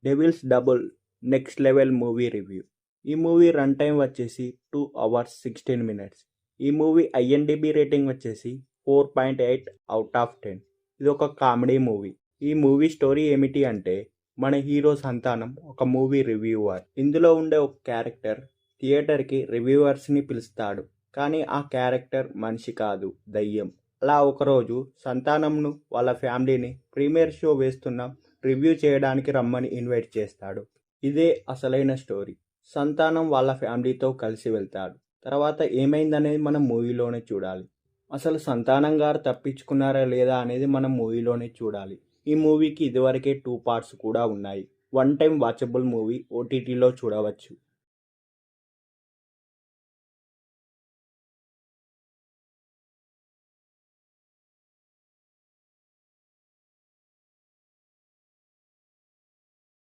Devils double next level movie review. ఈ movie run time వచ్చేసి 2 hours 16 minutes. ఈ movie IMDB rating వచ్చేసి 4.8 out of 10. ఇది ఒక కామెడీ మూవీ. ఈ మూవీ స్టోరీ ఏమిటి అంటే, మన హీరో సంతానం ఒక మూవీ రివ్యూవర్. ఇందులో ఉండే ఒక క్యారెక్టర్ థియేటర్కి రివ్యూవర్స్ని పిలుస్తాడు, కానీ ఆ క్యారెక్టర్ మనిషి కాదు, దయ్యం. అలా ఒకరోజు సంతానంను వాళ్ళ ఫ్యామిలీని ప్రీమియర్ షో వేస్తున్న రివ్యూ చేయడానికి రమ్మని ఇన్వైట్ చేస్తాడు. ఇదే అసలైన స్టోరీ. సంతానం వాళ్ళ ఫ్యామిలీతో కలిసి వెళ్తాడు. తర్వాత ఏమైందనేది మనం మూవీలోనే చూడాలి. అసలు సంతానం గారు తప్పించుకున్నారా లేదా అనేది మనం మూవీలోనే చూడాలి. ఈ మూవీకి ఇదివరకే 2 పార్ట్స్ కూడా ఉన్నాయి. వన్ టైం వాచబుల్ మూవీ, ఓటీటీలో చూడవచ్చు.